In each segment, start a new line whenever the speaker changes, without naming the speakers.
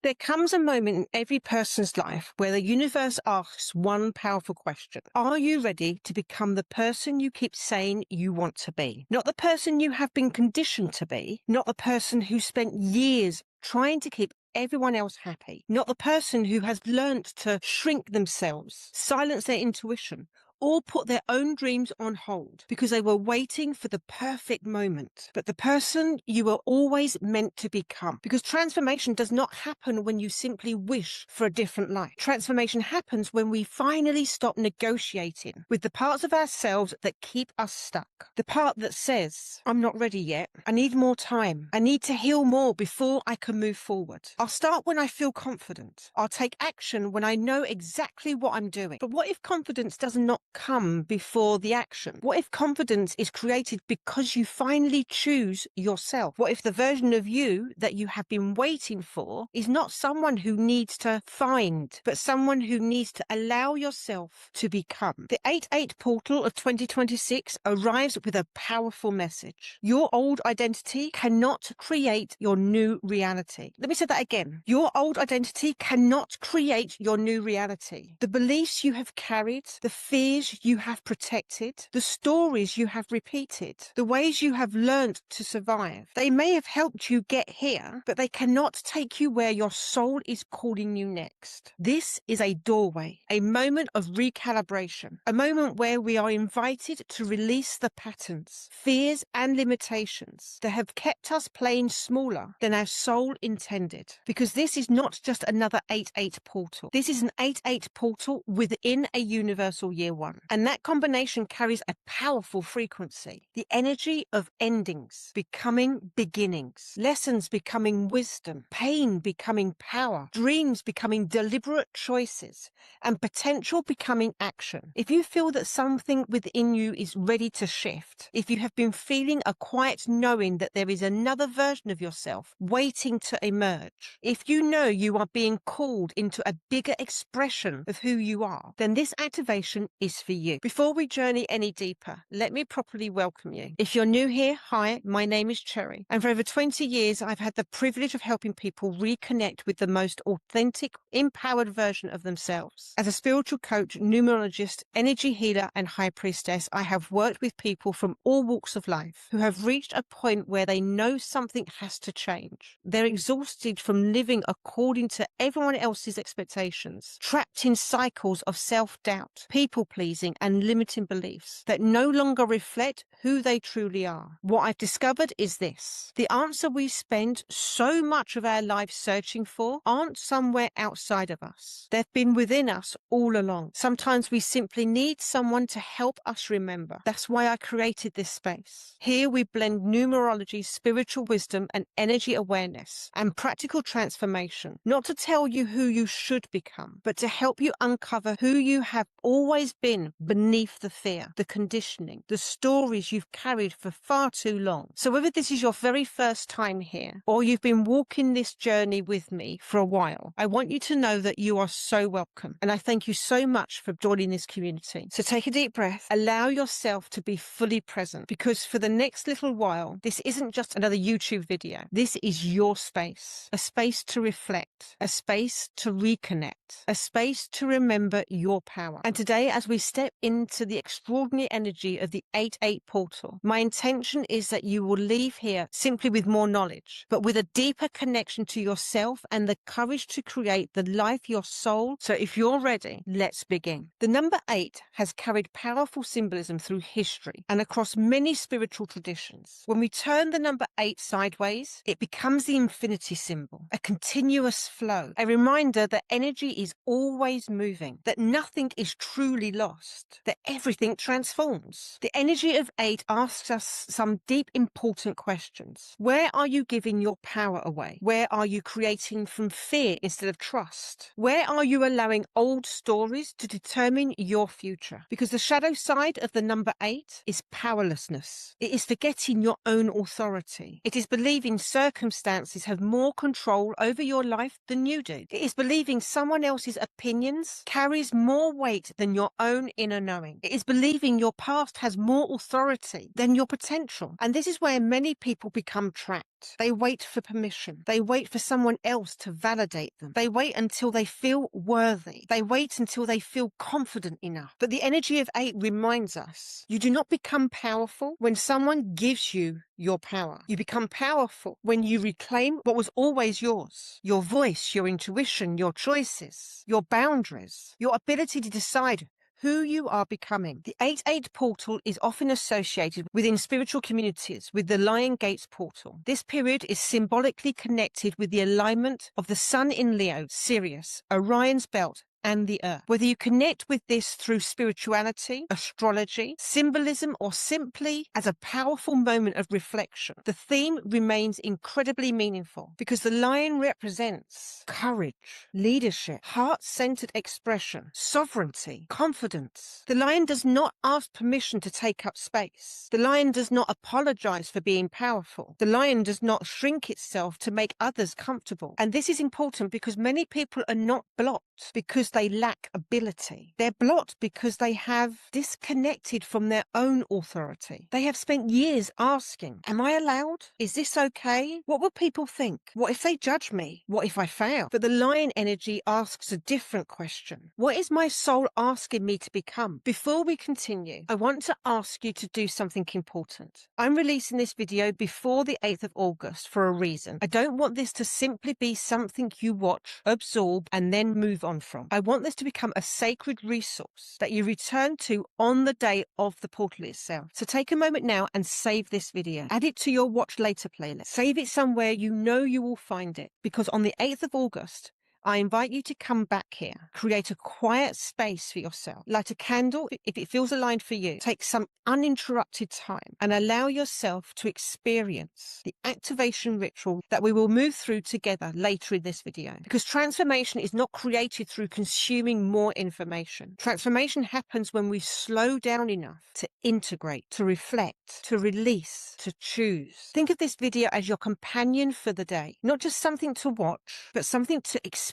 There comes a moment in every person's life where the universe asks one powerful question. Are you ready to become the person you keep saying you want to be? Not the person you have been conditioned to be, not the person who spent years trying to keep everyone else happy, not the person who has learnt to shrink themselves, silence their intuition, or put their own dreams on hold because they were waiting for the perfect moment, but the person you were always meant to become. Because transformation does not happen when you simply wish for a different life. Transformation happens when we finally stop negotiating with the parts of ourselves that keep us stuck. The part that says, I'm not ready yet. I need more time. I need to heal more before I can move forward. I'll start when I feel confident. I'll take action when I know exactly what I'm doing. But what if confidence does not come before the action? What if confidence is created because you finally choose yourself? What if the version of you that you have been waiting for is not someone who needs to find, but someone who needs to allow yourself to become? The 8-8 portal of 2026 arrives with a powerful message. Your old identity cannot create your new reality. Let me say that again. Your old identity cannot create your new reality. The beliefs you have carried, the fears you have protected, the stories you have repeated, the ways you have learned to survive. They may have helped you get here, but they cannot take you where your soul is calling you next. This is a doorway, a moment of recalibration, a moment where we are invited to release the patterns, fears, and limitations that have kept us playing smaller than our soul intended. Because this is not just another 8-8 portal. This is an 8-8 portal within a universal year one. And that combination carries a powerful frequency. The energy of endings becoming beginnings, lessons becoming wisdom, pain becoming power, dreams becoming deliberate choices, and potential becoming action. If you feel that something within you is ready to shift, if you have been feeling a quiet knowing that there is another version of yourself waiting to emerge, if you know you are being called into a bigger expression of who you are, then this activation is for you. Before we journey any deeper, let me properly welcome you. If you're new here, hi, my name is Cherry, and for over 20 years I've had the privilege of helping people reconnect with the most authentic, empowered version of themselves. As a spiritual coach, numerologist, energy healer, and high priestess, I have worked with people from all walks of life who have reached a point where they know something has to change. They're exhausted from living according to everyone else's expectations, trapped in cycles of self-doubt, people-pleasing, and limiting beliefs that no longer reflect who they truly are. What I've discovered is this: the answer we spend so much of our lives searching for aren't somewhere outside of us. They've been within us all along. Sometimes we simply need someone to help us remember. That's why I created this space. Here we blend numerology, spiritual wisdom, and energy awareness, and practical transformation, not to tell you who you should become, but to help you uncover who you have always been beneath the fear, the conditioning, the stories you've carried for far too long. So whether this is your very first time here, or you've been walking this journey with me for a while, I want you to know that you are so welcome. And I thank you so much for joining this community. So take a deep breath, allow yourself to be fully present, because for the next little while, this isn't just another YouTube video. This is your space, a space to reflect, a space to reconnect, a space to remember your power. And today, as we step into the extraordinary energy of the 8-8 portal, my intention is that you will leave here simply with more knowledge, but with a deeper connection to yourself and the courage to create the life your soul. So if you're ready, let's begin. The number 8 has carried powerful symbolism through history and across many spiritual traditions. When we turn the number 8 sideways, it becomes the infinity symbol, a continuous flow, a reminder that energy is always moving, that nothing is truly lost, that everything transforms. The energy of 8 asks us some deep, important questions. Where are you giving your power away? Where are you creating from fear instead of trust? Where are you allowing old stories to determine your future? Because the shadow side of the number 8 is powerlessness. It is forgetting your own authority. It is believing circumstances have more control over your life than you do. It is believing someone else's opinions carries more weight than your own inner knowing. It is believing your past has more authority than your potential. And this is where many people become trapped. wait. They wait for permission. They wait for someone else to validate them. They wait until they feel worthy. They wait until they feel confident enough. But the energy of 8 reminds us, you do not become powerful when someone gives you your power. You become powerful when you reclaim what was always yours. Your voice, your intuition, your choices, your boundaries, your ability to decide who you are becoming. The 8-8 portal is often associated within spiritual communities with the Lion Gates portal. This period is symbolically connected with the alignment of the Sun in Leo, Sirius, Orion's belt, and the earth. Whether you connect with this through spirituality, astrology, symbolism, or simply as a powerful moment of reflection, the theme remains incredibly meaningful because the lion represents courage, leadership, heart-centered expression, sovereignty, confidence. The lion does not ask permission to take up space. The lion does not apologize for being powerful. The lion does not shrink itself to make others comfortable. And this is important because many people are not blocked because they lack ability. They're blocked because they have disconnected from their own authority. They have spent years asking, am I allowed? Is this okay? What will people think? What if they judge me? What if I fail? But the lion energy asks a different question. What is my soul asking me to become? Before we continue, I want to ask you to do something important. I'm releasing this video before the 8th of August for a reason. I don't want this to simply be something you watch, absorb, and then move on from. I want this to become a sacred resource that you return to on the day of the portal itself. So take a moment now and save this video. Add it to your watch later playlist. Save it somewhere you know you will find it, because on the 8th of August, I invite you to come back here, create a quiet space for yourself, light a candle if it feels aligned for you, take some uninterrupted time and allow yourself to experience the activation ritual that we will move through together later in this video. Because transformation is not created through consuming more information. Transformation happens when we slow down enough to integrate, to reflect, to release, to choose. Think of this video as your companion for the day, not just something to watch, but something to experience.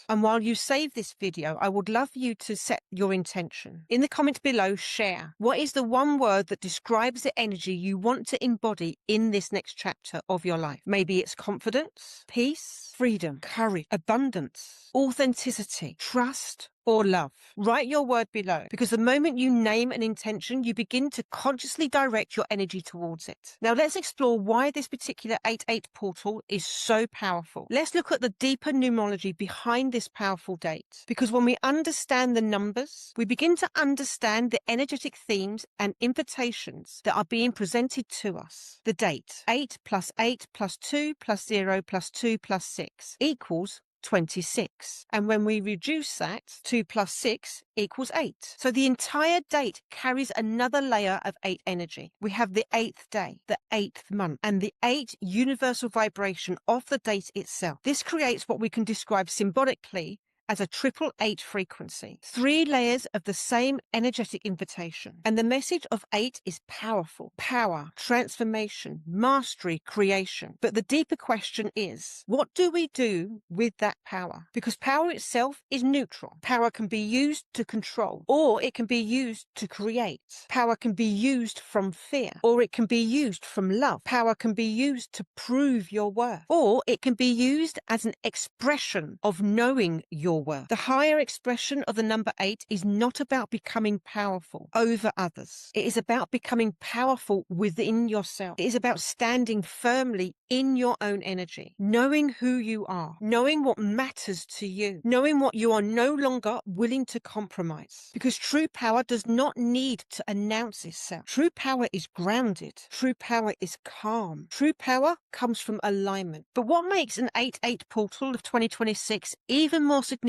And while you save this video, I would love you to set your intention. In the comments below, share what is the one word that describes the energy you want to embody in this next chapter of your life. Maybe it's confidence, peace, freedom, courage, abundance, authenticity, trust, or love. Write your word below, because the moment you name an intention, you begin to consciously direct your energy towards it. Now let's explore why this particular 8-8 portal is so powerful. Let's look at the deeper numerology behind this powerful date, because when we understand the numbers, we begin to understand the energetic themes and invitations that are being presented to us. The date, 8 plus 8 plus 2 plus 0 plus 2 plus 6 equals 26. And when we reduce that, 2 plus 6 equals 8. So the entire date carries another layer of 8 energy. We have the 8th day, the 8th month, and the 8 universal vibration of the date itself. This creates what we can describe symbolically as a 888 frequency. 3 layers of the same energetic invitation. And the message of 8 is powerful. Power, transformation, mastery, creation. But the deeper question is, what do we do with that power? Because power itself is neutral. Power can be used to control, or it can be used to create. Power can be used from fear, or it can be used from love. Power can be used to prove your worth, or it can be used as an expression of knowing your worth. The higher expression of the number 8 is not about becoming powerful over others. It is about becoming powerful within yourself. It is about standing firmly in your own energy, knowing who you are, knowing what matters to you, knowing what you are no longer willing to compromise. Because true power does not need to announce itself. True power is grounded. True power is calm. True power comes from alignment. But what makes an 8-8 portal of 2026 even more significant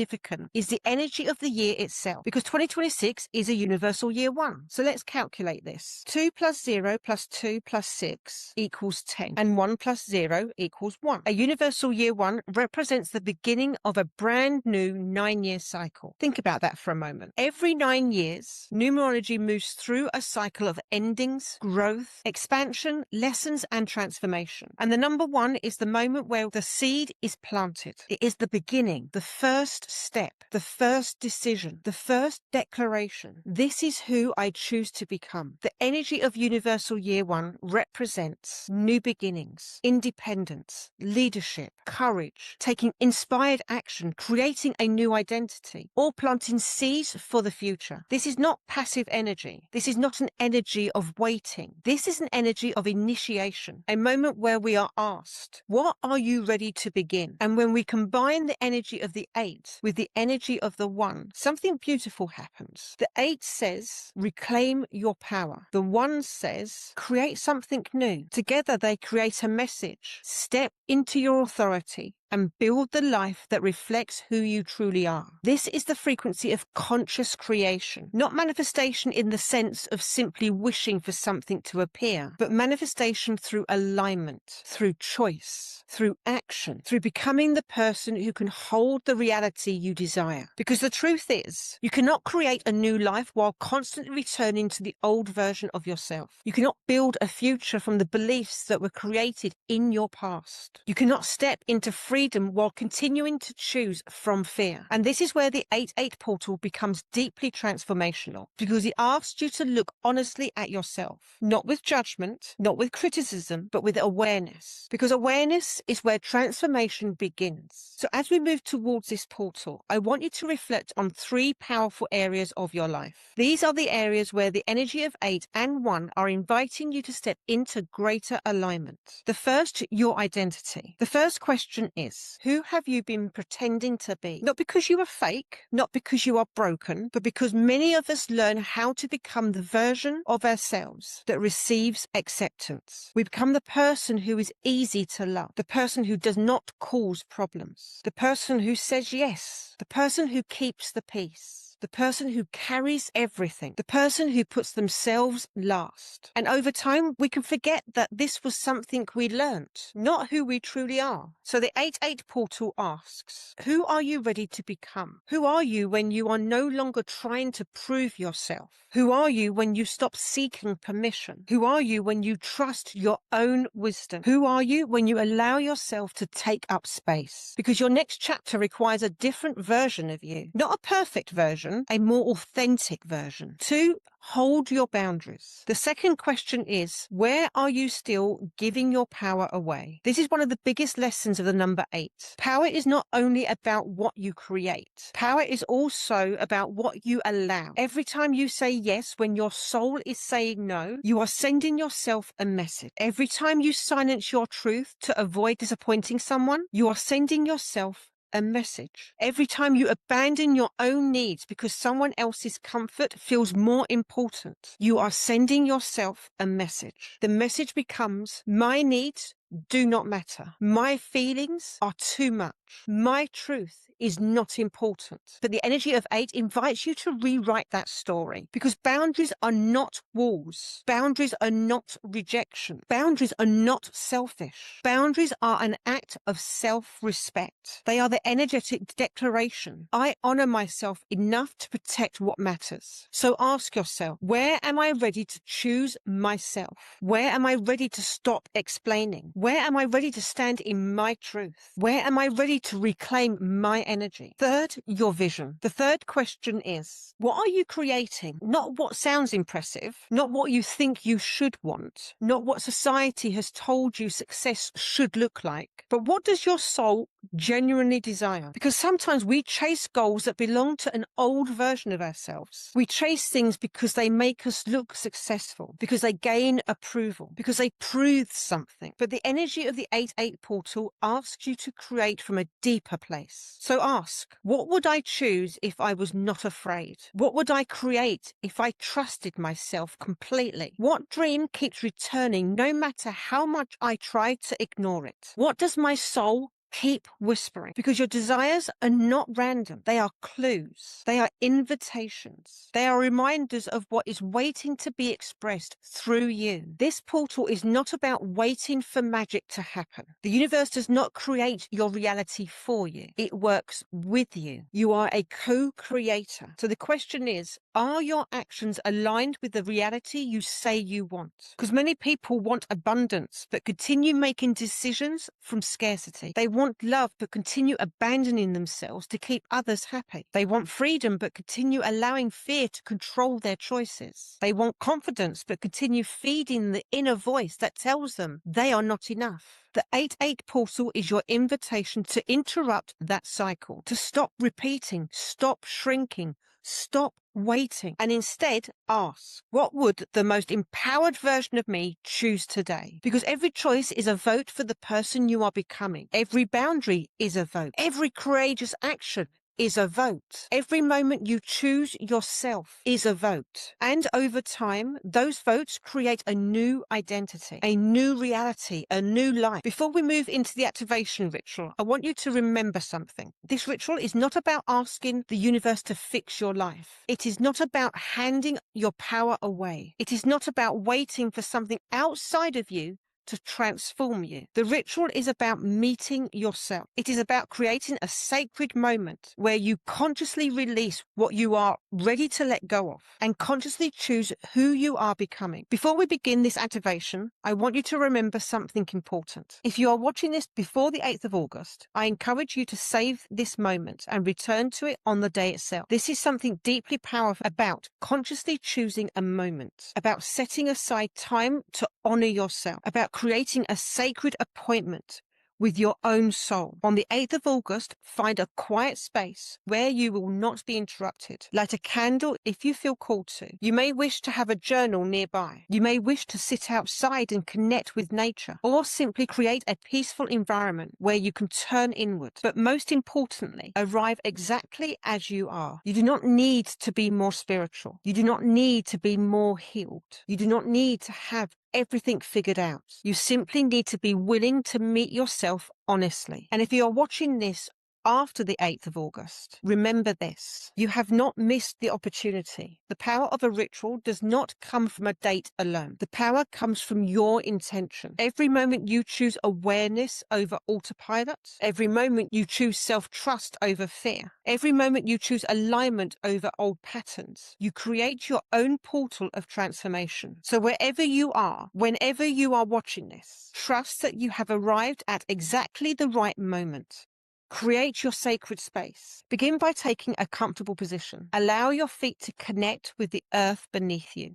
is the energy of the year itself, because 2026 is a universal year 1. So let's calculate this. 2 plus 0 plus 2 plus 6 equals 10, and 1 plus 0 equals 1. A universal year 1 represents the beginning of a brand new 9-year cycle. Think about that for a moment. Every 9 years, numerology moves through a cycle of endings, growth, expansion, lessons, and transformation. And the number 1 is the moment where the seed is planted. It is the beginning, the first first step, the first decision, the first declaration. This is who I choose to become. The energy of Universal Year One represents new beginnings, independence, leadership, courage, taking inspired action, creating a new identity, or planting seeds for the future. This is not passive energy. This is not an energy of waiting. This is an energy of initiation, a moment where we are asked, what are you ready to begin? And when we combine the energy of the 8 with the energy of the 1, something beautiful happens. The 8 says, reclaim your power. The 1 says, create something new. Together they create a message. Step into your authority and build the life that reflects who you truly are. This is the frequency of conscious creation, not manifestation in the sense of simply wishing for something to appear, but manifestation through alignment, through choice, through action, through becoming the person who can hold the reality you desire. Because the truth is, you cannot create a new life while constantly returning to the old version of yourself. You cannot build a future from the beliefs that were created in your past. You cannot step into freedom while continuing to choose from fear. And this is where the 8-8 portal becomes deeply transformational, because it asks you to look honestly at yourself, not with judgment, not with criticism, but with awareness. Because awareness is where transformation begins. So as we move towards this portal, I want you to reflect on 3 powerful areas of your life. These are the areas where the energy of 8 and 1 are inviting you to step into greater alignment. The first, your identity. The first question is, who have you been pretending to be? Not because you are fake, not because you are broken, but because many of us learn how to become the version of ourselves that receives acceptance. We become the person who is easy to love, the person who does not cause problems, the person who says yes, the person who keeps the peace, the person who carries everything, the person who puts themselves last. And over time, we can forget that this was something we learnt, not who we truly are. So the 8-8 portal asks, who are you ready to become? Who are you when you are no longer trying to prove yourself? Who are you when you stop seeking permission? Who are you when you trust your own wisdom? Who are you when you allow yourself to take up space? Because your next chapter requires a different version of you, not a perfect version, a more authentic version. 2, hold your boundaries. The second question is, where are you still giving your power away? This is one of the biggest lessons of the number 8. Power is not only about what you create. Power is also about what you allow. Every time you say yes when your soul is saying no, you are sending yourself a message. Every time you silence your truth to avoid disappointing someone, you are sending yourself a message. Every time you abandon your own needs because someone else's comfort feels more important, you are sending yourself a message. The message becomes, my needs do not matter. My feelings are too much. My truth is not important. But the energy of 8 invites you to rewrite that story, because boundaries are not walls. Boundaries are not rejection. Boundaries are not selfish. Boundaries are an act of self-respect. They are the energetic declaration. I honor myself enough to protect what matters. So ask yourself, where am I ready to choose myself? Where am I ready to stop explaining? Where am I ready to stand in my truth? Where am I ready to reclaim my energy? Third, your vision. The third question is, what are you creating? Not what sounds impressive, not what you think you should want, not what society has told you success should look like, but what does your soul genuinely desire? Because sometimes we chase goals that belong to an old version of ourselves. We chase things because they make us look successful, because they gain approval, because they prove something. But the energy of the 8-8 portal asks you to create from a deeper place. So ask, what would I choose if I was not afraid? What would I create if I trusted myself completely? What dream keeps returning no matter how much I try to ignore it? What does my soul keep whispering? Because your desires are not random. They are clues. They are invitations. They are reminders of what is waiting to be expressed through you. This portal is not about waiting for magic to happen. The universe does not create your reality for you. It works with you. You are a co-creator. So the question is, are your actions aligned with the reality you say you want? Because many people want abundance, but continue making decisions from scarcity. They want love but continue abandoning themselves to keep others happy. They want freedom but continue allowing fear to control their choices. They want confidence but continue feeding the inner voice that tells them they are not enough. The 8-8 portal is your invitation to interrupt that cycle, to stop repeating, stop shrinking, stop waiting, and instead ask, what would the most empowered version of me choose today? Because every choice is a vote for the person you are becoming. Every boundary is a vote. Every courageous action is a vote. Every moment you choose yourself is a vote. And over time, those votes create a new identity, a new reality, a new life. Before we move into the activation ritual, I want you to remember something. This ritual is not about asking the universe to fix your life. It is not about handing your power away. It is not about waiting for something outside of you to transform you. The ritual is about meeting yourself. It is about creating a sacred moment where you consciously release what you are ready to let go of and consciously choose who you are becoming. Before we begin this activation, I want you to remember something important. If you are watching this before the 8th of August, I encourage you to save this moment and return to it on the day itself. This is something deeply powerful about consciously choosing a moment, about setting aside time to honor yourself, about creating a sacred appointment with your own soul. On the 8th of August, find a quiet space where you will not be interrupted. Light a candle if you feel called to. You may wish to have a journal nearby. You may wish to sit outside and connect with nature, or simply create a peaceful environment where you can turn inward. But most importantly, arrive exactly as you are. You do not need to be more spiritual. You do not need to be more healed. You do not need to have everything figured out. You simply need to be willing to meet yourself honestly. And if you're watching this after the 8th of August, remember this: you have not missed the opportunity. The power of a ritual does not come from a date alone. The power comes from your intention. Every moment you choose awareness over autopilot, every moment you choose self-trust over fear, every moment you choose alignment over old patterns, you create your own portal of transformation. So wherever you are, whenever you are watching this, trust that you have arrived at exactly the right moment. Create your sacred space. Begin by taking a comfortable position. Allow your feet to connect with the earth beneath you.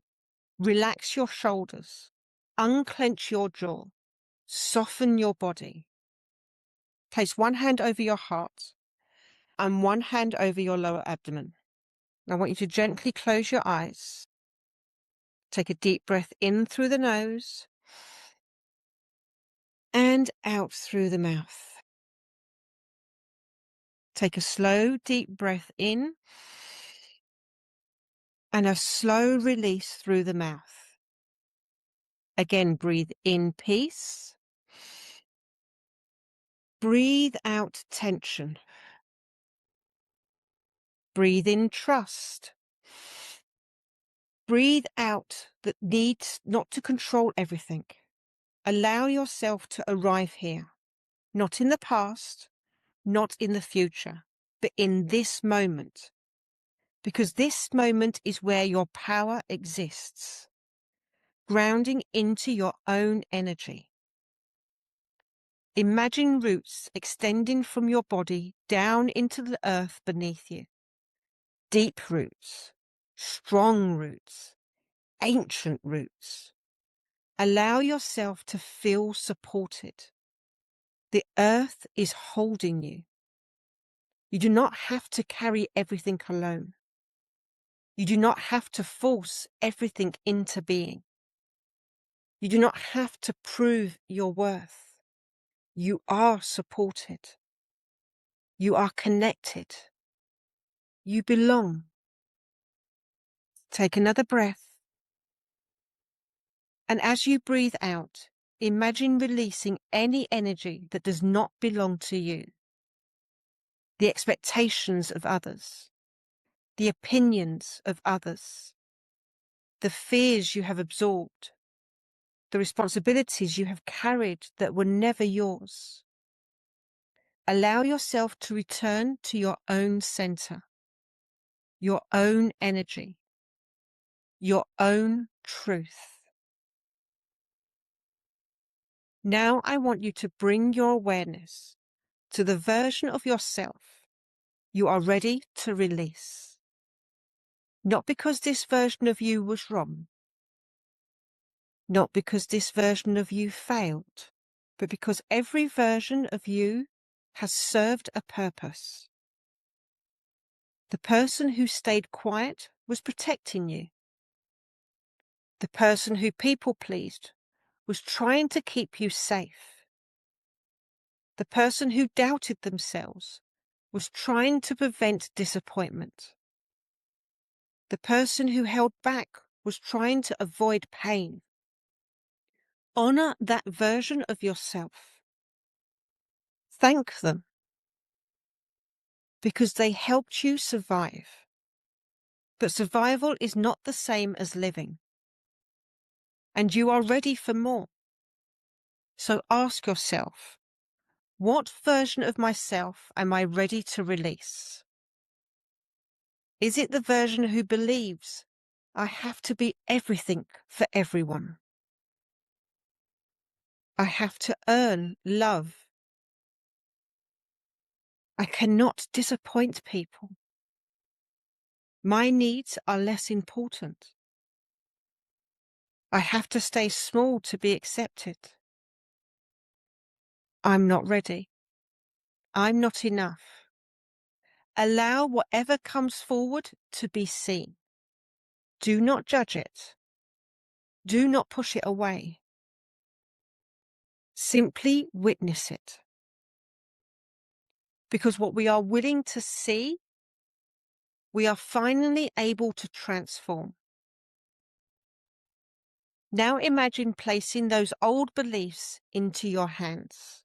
Relax your shoulders. Unclench your jaw. Soften your body. Place one hand over your heart and one hand over your lower abdomen. I want you to gently close your eyes. Take a deep breath in through the nose and out through the mouth. Take a slow, deep breath in and a slow release through the mouth. Again, breathe in peace. Breathe out tension. Breathe in trust. Breathe out the need not to control everything. Allow yourself to arrive here, not in the past, not in the future, but in this moment. Because this moment is where your power exists, grounding into your own energy. Imagine roots extending from your body down into the earth beneath you. Deep roots, strong roots, ancient roots. Allow yourself to feel supported. The earth is holding you. You do not have to carry everything alone. You do not have to force everything into being. You do not have to prove your worth. You are supported. You are connected. You belong. Take another breath. And as you breathe out, imagine releasing any energy that does not belong to you. The expectations of others, the opinions of others, the fears you have absorbed, the responsibilities you have carried that were never yours. Allow yourself to return to your own center, your own energy, your own truth. Now I want you to bring your awareness to the version of yourself you are ready to release. Not because this version of you was wrong, not because this version of you failed, but because every version of you has served a purpose. The person who stayed quiet was protecting you. The person who people-pleased was trying to keep you safe. The person who doubted themselves was trying to prevent disappointment. The person who held back was trying to avoid pain. Honor that version of yourself. Thank them because they helped you survive. But survival is not the same as living. And you are ready for more. So ask yourself, what version of myself am I ready to release? Is it the version who believes I have to be everything for everyone? I have to earn love. I cannot disappoint people. My needs are less important. I have to stay small to be accepted. I'm not ready. I'm not enough. Allow whatever comes forward to be seen. Do not judge it. Do not push it away. Simply witness it. Because what we are willing to see, we are finally able to transform. Now imagine placing those old beliefs into your hands.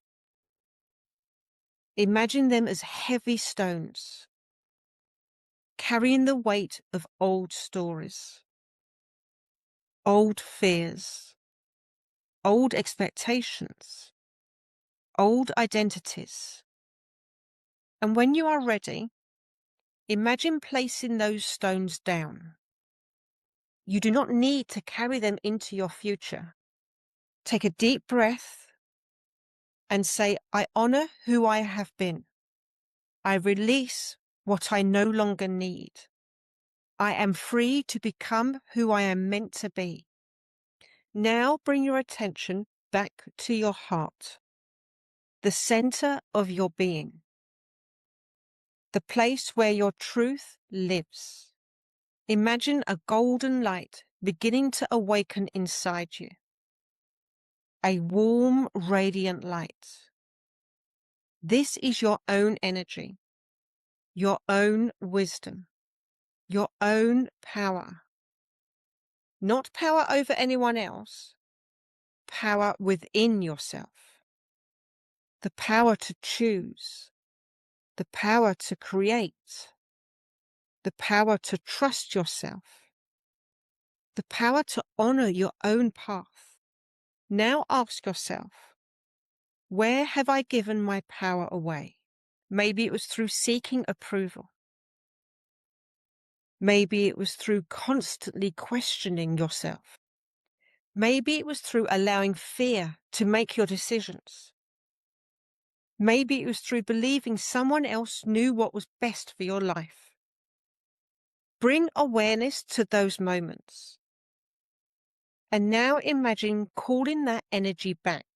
Imagine them as heavy stones, carrying the weight of old stories, old fears, old expectations, old identities. And when you are ready, imagine placing those stones down. You do not need to carry them into your future. Take a deep breath and say, I honor who I have been. I release what I no longer need. I am free to become who I am meant to be. Now bring your attention back to your heart, the center of your being, the place where your truth lives. Imagine a golden light beginning to awaken inside you, a warm, radiant light. This is your own energy, your own wisdom, your own power. Not power over anyone else, power within yourself. The power to choose, the power to create, the power to trust yourself, the power to honor your own path. Now ask yourself, where have I given my power away? Maybe it was through seeking approval. Maybe it was through constantly questioning yourself. Maybe it was through allowing fear to make your decisions. Maybe it was through believing someone else knew what was best for your life. Bring awareness to those moments. And now imagine calling that energy back.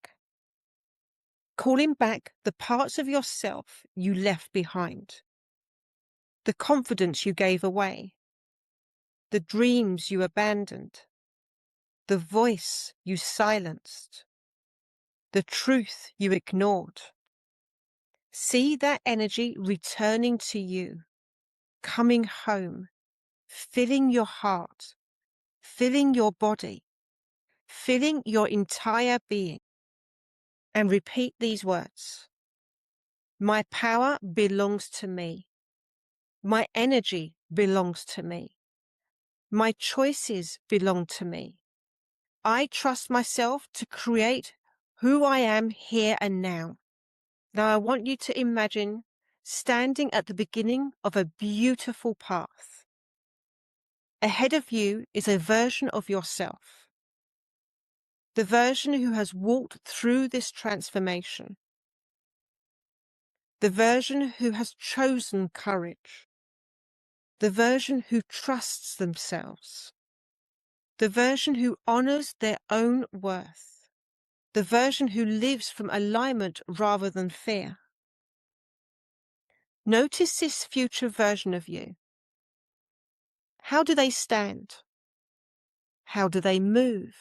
Calling back the parts of yourself you left behind. The confidence you gave away. The dreams you abandoned. The voice you silenced. The truth you ignored. See that energy returning to you, coming home, filling your heart, filling your body, filling your entire being. And repeat these words. My power belongs to me. My energy belongs to me. My choices belong to me. I trust myself to create who I am here and now. Now I want you to imagine standing at the beginning of a beautiful path. Ahead of you is a version of yourself. The version who has walked through this transformation. the version who has chosen courage, the version who trusts themselves, the version who honors their own worth, the version who lives from alignment rather than fear. Notice this future version of you. How do they stand? How do they move?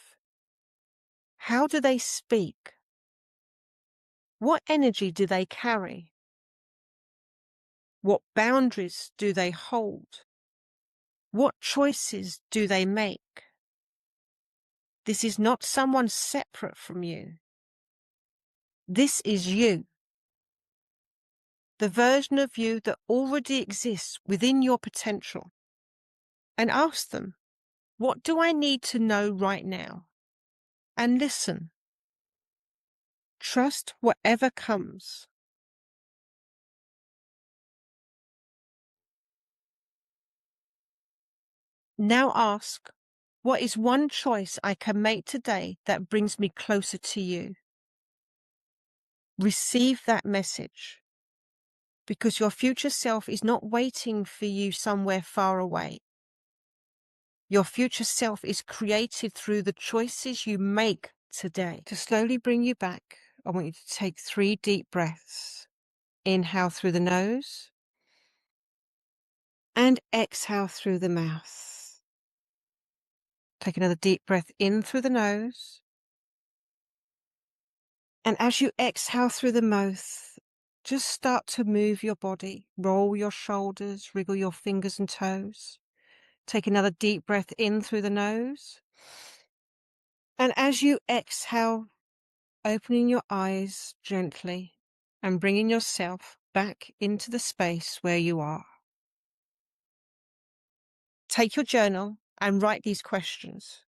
How do they speak? What energy do they carry? What boundaries do they hold? What choices do they make? This is not someone separate from you. This is you. The version of you that already exists within your potential. And ask them, what do I need to know right now? And listen. Trust whatever comes. Now ask, what is one choice I can make today that brings me closer to you? Receive that message, because your future self is not waiting for you somewhere far away. Your future self is created through the choices you make today. To slowly bring you back, I want you to take 3 deep breaths. Inhale through the nose and exhale through the mouth. Take another deep breath in through the nose. And as you exhale through the mouth, just start to move your body. Roll your shoulders, wriggle your fingers and toes. Take another deep breath in through the nose. And as you exhale, opening your eyes gently and bringing yourself back into the space where you are. Take your journal and write these questions.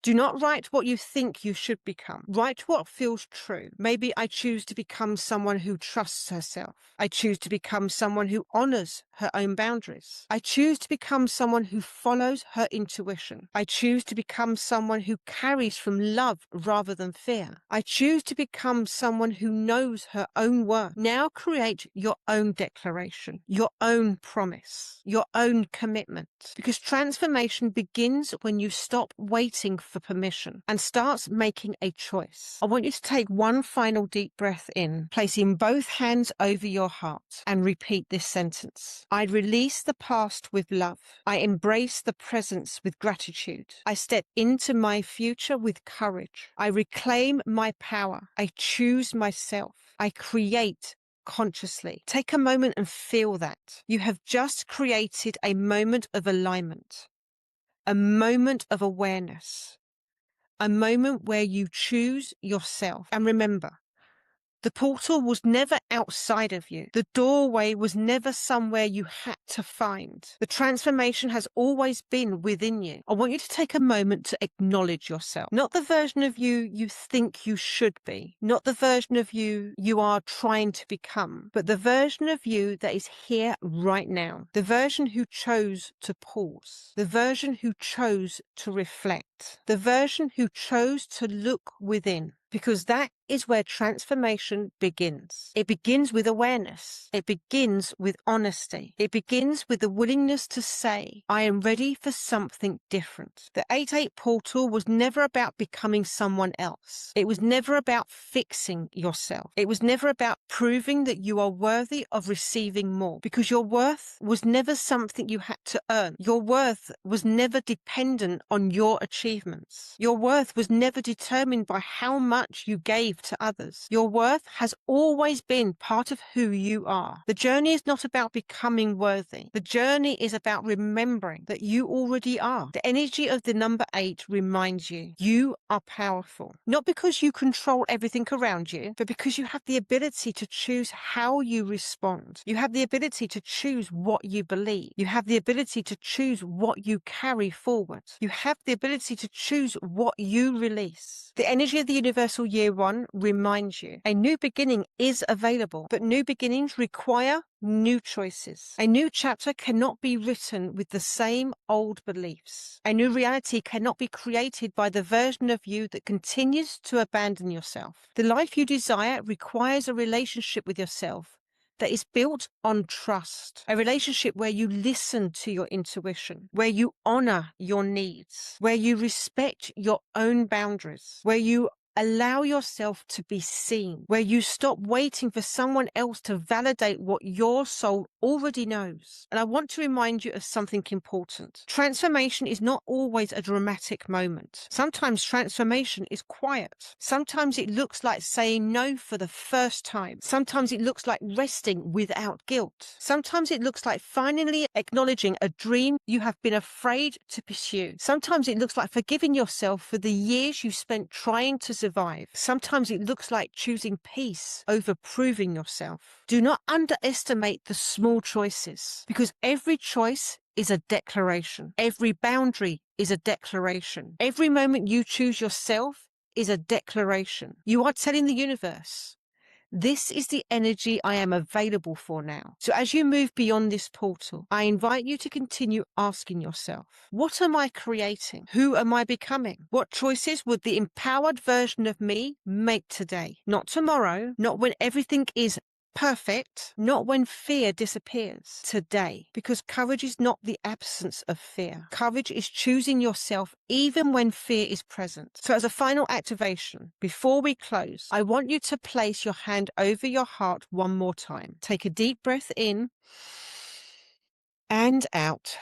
Do not write what you think you should become. Write what feels true. Maybe I choose to become someone who trusts herself. I choose to become someone who honors her own boundaries. I choose to become someone who follows her intuition. I choose to become someone who carries from love rather than fear. I choose to become someone who knows her own worth. Now create your own declaration, your own promise, your own commitment. Because transformation begins when you stop waiting for permission and starts making a choice. I want you to take one final deep breath in, placing both hands over your heart, and repeat this sentence. I release the past with love. I embrace the present with gratitude. I step into my future with courage. I reclaim my power. I choose myself. I create consciously. Take a moment and feel that. You have just created a moment of alignment, a moment of awareness, a moment where you choose yourself. And remember, the portal was never outside of you. The doorway was never somewhere you had to find. The transformation has always been within you. I want you to take a moment to acknowledge yourself. Not the version of you you think you should be. Not the version of you you are trying to become. But the version of you that is here right now. The version who chose to pause. The version who chose to reflect. The version who chose to look within. Because that is where transformation begins. It begins with awareness. It begins with honesty. It begins with the willingness to say, I am ready for something different. The 8-8 portal was never about becoming someone else. It was never about fixing yourself. It was never about proving that you are worthy of receiving more. Because your worth was never something you had to earn. Your worth was never dependent on your achievements. Your worth was never determined by how much you gave to others. Your worth has always been part of who you are. The journey is not about becoming worthy. The journey is about remembering that you already are. The energy of the number 8 reminds you, you are powerful. Not because you control everything around you, but because you have the ability to choose how you respond. You have the ability to choose what you believe. You have the ability to choose what you carry forward. You have the ability to choose what you release. The energy of the universal year 1 reminds you a new beginning is available, but new beginnings require new choices. A new chapter cannot be written with the same old beliefs. A new reality cannot be created by the version of you that continues to abandon yourself. The life you desire requires a relationship with yourself that is built on trust, a relationship where you listen to your intuition, where you honor your needs, where you respect your own boundaries, where you allow yourself to be seen, where you stop waiting for someone else to validate what your soul already knows. And I want to remind you of something important. Transformation is not always a dramatic moment. Sometimes transformation is quiet. Sometimes it looks like saying no for the first time. Sometimes it looks like resting without guilt. Sometimes it looks like finally acknowledging a dream you have been afraid to pursue. Sometimes it looks like forgiving yourself for the years you spent trying to survive. Sometimes it looks like choosing peace over proving yourself. Do not underestimate the small choices, because every choice is a declaration. Every boundary is a declaration. Every moment you choose yourself is a declaration. You are telling the universe, this is the energy I am available for now. So as you move beyond this portal, I invite you to continue asking yourself, what am I creating? Who am I becoming? What choices would the empowered version of me make today? Not tomorrow, not when everything is perfect, not when fear disappears. Today. Because courage is not the absence of fear. Courage is choosing yourself even when fear is present. So as a final activation, before we close, I want you to place your hand over your heart one more time. Take a deep breath in and out.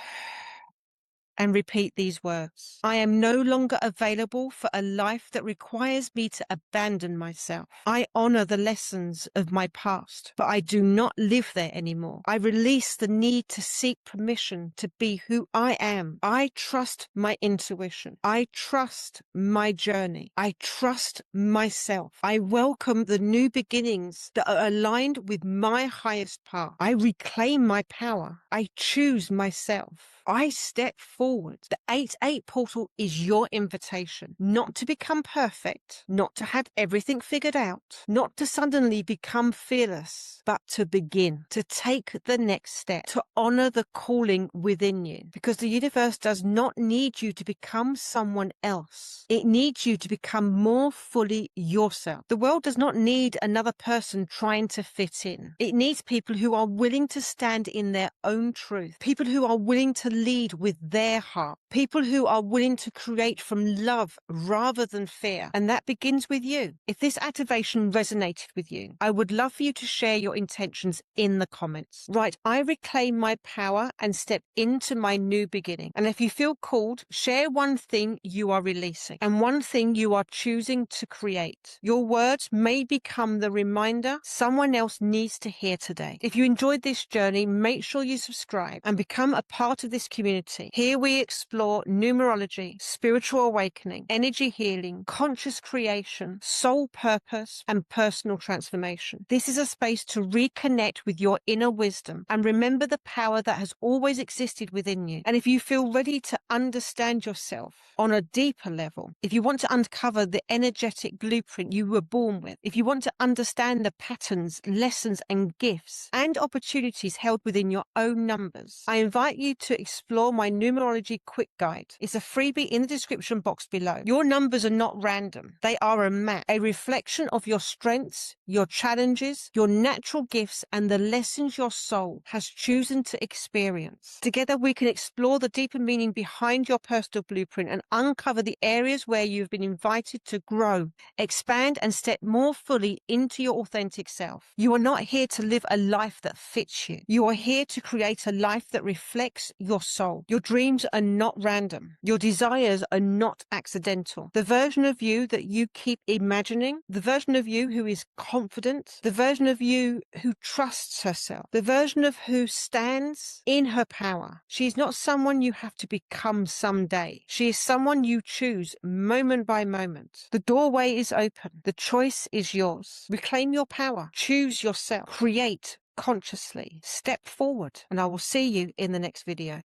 And repeat these words. I am no longer available for a life that requires me to abandon myself. I honor the lessons of my past, but I do not live there anymore. I release the need to seek permission to be who I am. I trust my intuition. I trust my journey. I trust myself. I welcome the new beginnings that are aligned with my highest path. I reclaim my power. I choose myself. I step forward. The 8-8 portal is your invitation, not to become perfect, not to have everything figured out, not to suddenly become fearless, but to begin, to take the next step, to honor the calling within you. Because the universe does not need you to become someone else. It needs you to become more fully yourself. The world does not need another person trying to fit in. It needs people who are willing to stand in their own truth, people who are willing to lead with their heart, people who are willing to create from love rather than fear. And that begins with you. If this activation resonated with you, I would love for you to share your intentions in the comments. Write, I reclaim my power and step into my new beginning. And if you feel called, share one thing you are releasing and one thing you are choosing to create. Your words may become the reminder someone else needs to hear today. If you enjoyed this journey, make sure you subscribe and become a part of this community. Here we explore numerology, spiritual awakening, energy healing, conscious creation, soul purpose, and personal transformation. This is a space to reconnect with your inner wisdom and remember the power that has always existed within you. And if you feel ready to understand yourself on a deeper level, if you want to uncover the energetic blueprint you were born with, if you want to understand the patterns, lessons, and gifts and opportunities held within your own numbers, I invite you to explore my Numerology quick guide. It's a freebie in the description box below. Your numbers are not random. They are a map, a reflection of your strengths, your challenges, your natural gifts, and the lessons your soul has chosen to experience. Together, we can explore the deeper meaning behind your personal blueprint and uncover the areas where you've been invited to grow, expand, and step more fully into your authentic self. You are not here to live a life that fits you. You are here to create a life that reflects your soul. Your dreams are not random. Your desires are not accidental. The version of you that you keep imagining, the version of you who is confident, the version of you who trusts herself, the version of who stands in her power. She is not someone you have to become someday. She is someone you choose moment by moment. The doorway is open. The choice is yours. Reclaim your power. Choose yourself. Create consciously. Step forward. And I will see you in the next video.